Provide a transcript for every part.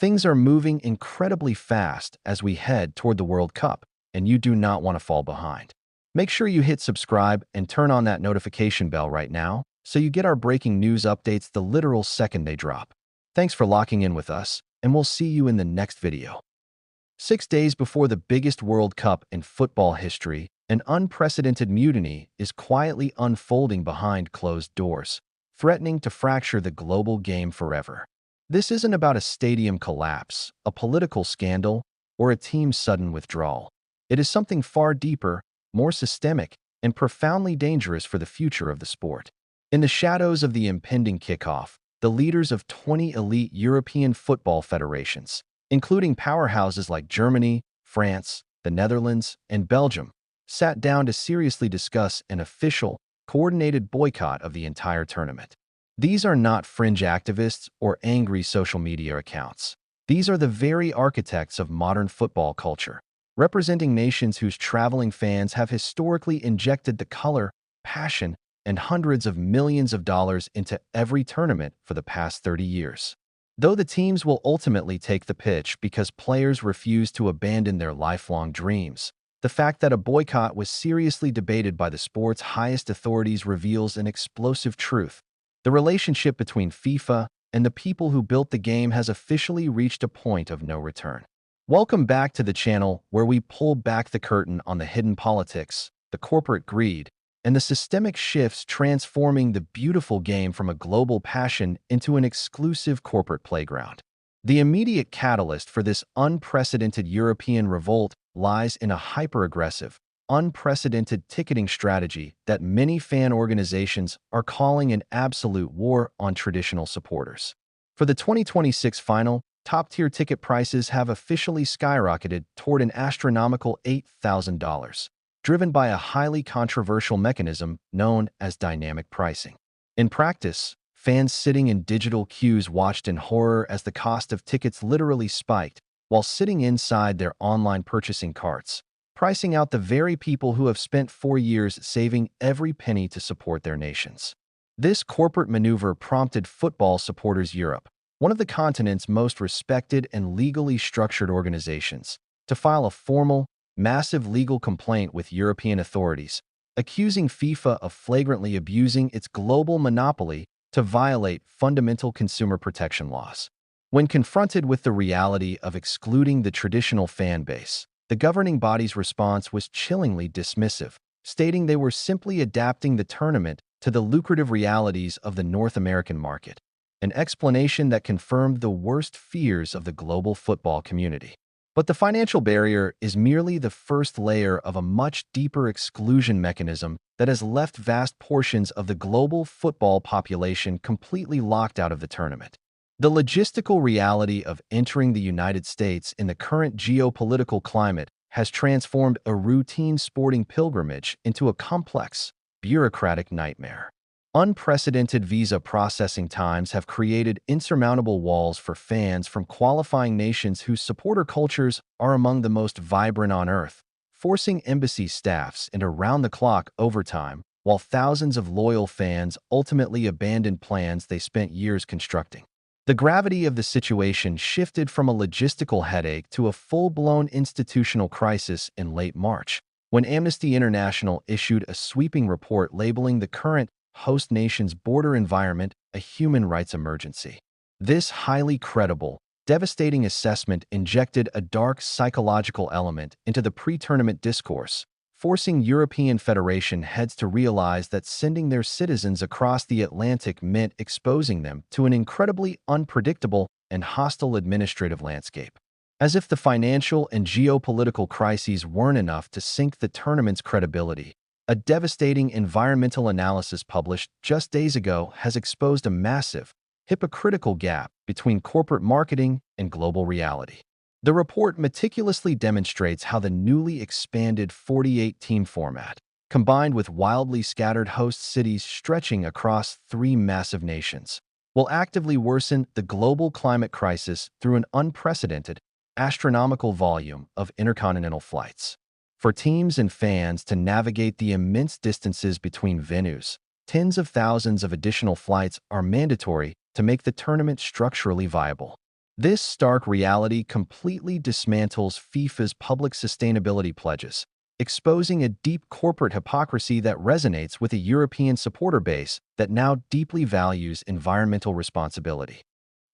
Things are moving incredibly fast as we head toward the World Cup, and you do not want to fall behind. Make sure you hit subscribe and turn on that notification bell right now so you get our breaking news updates the literal second they drop. Thanks for locking in with us, and we'll see you in the next video. 6 days before the biggest World Cup in football history, an unprecedented mutiny is quietly unfolding behind closed doors, threatening to fracture the global game forever. This isn't about a stadium collapse, a political scandal, or a team's sudden withdrawal. It is something far deeper, more systemic, and profoundly dangerous for the future of the sport. In the shadows of the impending kickoff, the leaders of 20 elite European football federations, including powerhouses like Germany, France, the Netherlands, and Belgium, sat down to seriously discuss an official, coordinated boycott of the entire tournament. These are not fringe activists or angry social media accounts. These are the very architects of modern football culture, representing nations whose traveling fans have historically injected the color, passion, and hundreds of millions of dollars into every tournament for the past 30 years. Though the teams will ultimately take the pitch because players refuse to abandon their lifelong dreams, the fact that a boycott was seriously debated by the sport's highest authorities reveals an explosive truth. The relationship between FIFA and the people who built the game has officially reached a point of no return. Welcome back to the channel where we pull back the curtain on the hidden politics, the corporate greed, and the systemic shifts transforming the beautiful game from a global passion into an exclusive corporate playground. The immediate catalyst for this unprecedented European revolt lies in a hyper-aggressive, unprecedented ticketing strategy that many fan organizations are calling an absolute war on traditional supporters. For the 2026 final, top-tier ticket prices have officially skyrocketed toward an astronomical $8,000, driven by a highly controversial mechanism known as dynamic pricing. In practice, fans sitting in digital queues watched in horror as the cost of tickets literally spiked while sitting inside their online purchasing carts, pricing out the very people who have spent 4 years saving every penny to support their nations. This corporate maneuver prompted Football Supporters Europe, one of the continent's most respected and legally structured organizations, to file a formal, massive legal complaint with European authorities, accusing FIFA of flagrantly abusing its global monopoly to violate fundamental consumer protection laws. When confronted with the reality of excluding the traditional fan base, the governing body's response was chillingly dismissive, stating they were simply adapting the tournament to the lucrative realities of the North American market, an explanation that confirmed the worst fears of the global football community. But the financial barrier is merely the first layer of a much deeper exclusion mechanism that has left vast portions of the global football population completely locked out of the tournament. The logistical reality of entering the United States in the current geopolitical climate has transformed a routine sporting pilgrimage into a complex, bureaucratic nightmare. Unprecedented visa processing times have created insurmountable walls for fans from qualifying nations whose supporter cultures are among the most vibrant on Earth, forcing embassy staffs into round-the-clock overtime, while thousands of loyal fans ultimately abandon plans they spent years constructing. The gravity of the situation shifted from a logistical headache to a full-blown institutional crisis in late March, when Amnesty International issued a sweeping report labeling the current host nation's border environment a human rights emergency. This highly credible, devastating assessment injected a dark psychological element into the pre-tournament discourse, forcing European Federation heads to realize that sending their citizens across the Atlantic meant exposing them to an incredibly unpredictable and hostile administrative landscape. As if the financial and geopolitical crises weren't enough to sink the tournament's credibility, a devastating environmental analysis published just days ago has exposed a massive, hypocritical gap between corporate marketing and global reality. The report meticulously demonstrates how the newly expanded 48-team format, combined with wildly scattered host cities stretching across 3 massive nations, will actively worsen the global climate crisis through an unprecedented, astronomical volume of intercontinental flights. For teams and fans to navigate the immense distances between venues, tens of thousands of additional flights are mandatory to make the tournament structurally viable. This stark reality completely dismantles FIFA's public sustainability pledges, exposing a deep corporate hypocrisy that resonates with a European supporter base that now deeply values environmental responsibility.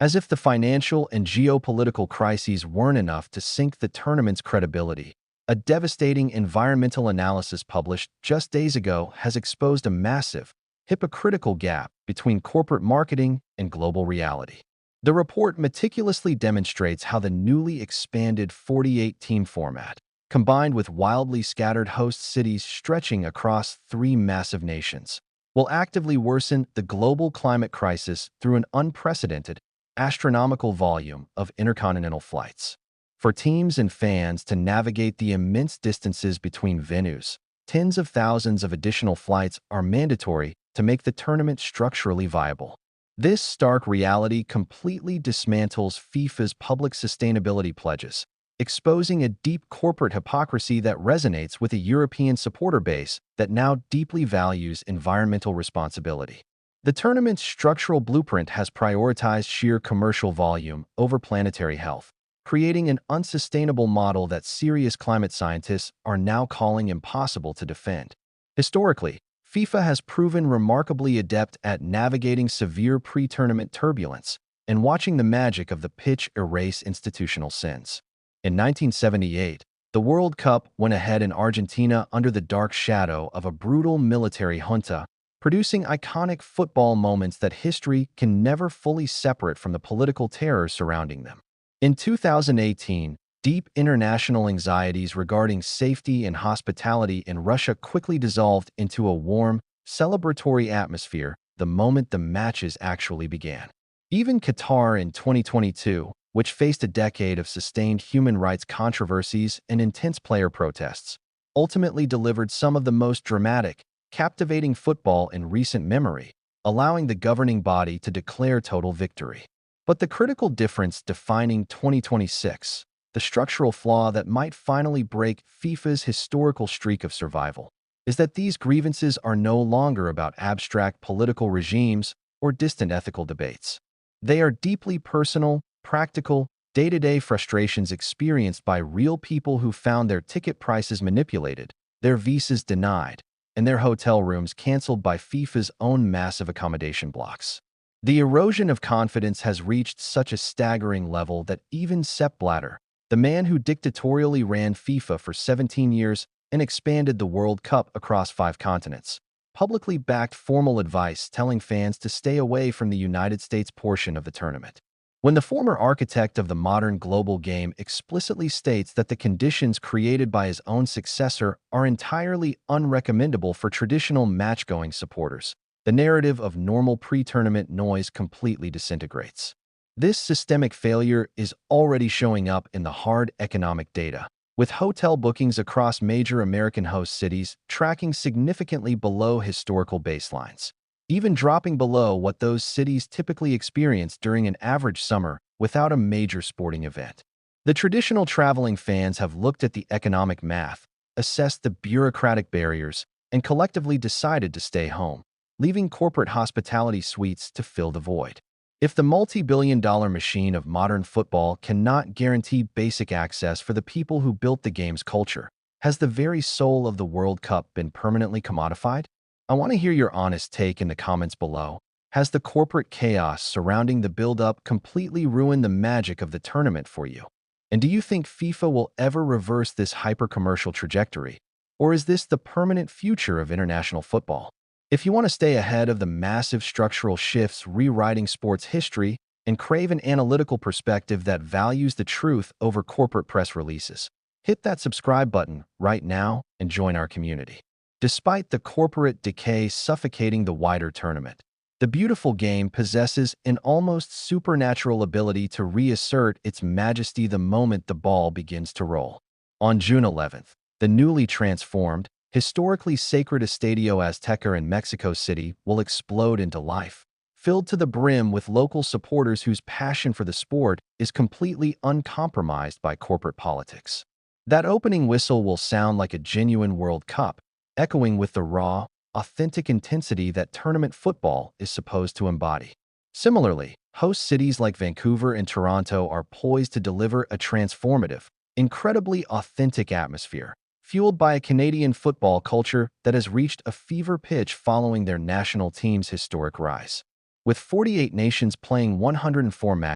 As if the financial and geopolitical crises weren't enough to sink the tournament's credibility, a devastating environmental analysis published just days ago has exposed a massive, hypocritical gap between corporate marketing and global reality. The report meticulously demonstrates how the newly expanded 48-team format, combined with wildly scattered host cities stretching across three massive nations, will actively worsen the global climate crisis through an unprecedented, astronomical volume of intercontinental flights. For teams and fans to navigate the immense distances between venues, tens of thousands of additional flights are mandatory to make the tournament structurally viable. This stark reality completely dismantles FIFA's public sustainability pledges, exposing a deep corporate hypocrisy that resonates with a European supporter base that now deeply values environmental responsibility. The tournament's structural blueprint has prioritized sheer commercial volume over planetary health, creating an unsustainable model that serious climate scientists are now calling impossible to defend. Historically, FIFA has proven remarkably adept at navigating severe pre-tournament turbulence and watching the magic of the pitch erase institutional sins. In 1978, the World Cup went ahead in Argentina under the dark shadow of a brutal military junta, producing iconic football moments that history can never fully separate from the political terror surrounding them. In 2018, deep international anxieties regarding safety and hospitality in Russia quickly dissolved into a warm, celebratory atmosphere the moment the matches actually began. Even Qatar in 2022, which faced a decade of sustained human rights controversies and intense player protests, ultimately delivered some of the most dramatic, captivating football in recent memory, allowing the governing body to declare total victory. But the critical difference defining 2026, the structural flaw that might finally break FIFA's historical streak of survival, is that these grievances are no longer about abstract political regimes or distant ethical debates. They are deeply personal, practical, day-to-day frustrations experienced by real people who found their ticket prices manipulated, their visas denied, and their hotel rooms canceled by FIFA's own massive accommodation blocks. The erosion of confidence has reached such a staggering level that even Sepp Blatter, the man who dictatorially ran FIFA for 17 years and expanded the World Cup across 5 continents, publicly backed formal advice telling fans to stay away from the United States portion of the tournament. When the former architect of the modern global game explicitly states that the conditions created by his own successor are entirely unrecommendable for traditional match-going supporters, the narrative of normal pre-tournament noise completely disintegrates. This systemic failure is already showing up in the hard economic data, with hotel bookings across major American host cities tracking significantly below historical baselines, even dropping below what those cities typically experience during an average summer without a major sporting event. The traditional traveling fans have looked at the economic math, assessed the bureaucratic barriers, and collectively decided to stay home, leaving corporate hospitality suites to fill the void. If the multi-billion-dollar machine of modern football cannot guarantee basic access for the people who built the game's culture, has the very soul of the World Cup been permanently commodified? I want to hear your honest take in the comments below. Has the corporate chaos surrounding the build-up completely ruined the magic of the tournament for you? And do you think FIFA will ever reverse this hyper-commercial trajectory? Or is this the permanent future of international football? If you want to stay ahead of the massive structural shifts rewriting sports history and crave an analytical perspective that values the truth over corporate press releases, hit that subscribe button right now and join our community. Despite the corporate decay suffocating the wider tournament, the beautiful game possesses an almost supernatural ability to reassert its majesty the moment the ball begins to roll. On June 11th, the newly transformed, historically sacred Estadio Azteca in Mexico City will explode into life, filled to the brim with local supporters whose passion for the sport is completely uncompromised by corporate politics. That opening whistle will sound like a genuine World Cup, echoing with the raw, authentic intensity that tournament football is supposed to embody. Similarly, Host cities like Vancouver and Toronto are poised to deliver a transformative, incredibly authentic atmosphere, fueled by a Canadian football culture that has reached a fever pitch following their national team's historic rise. With 48 nations playing 104 matches,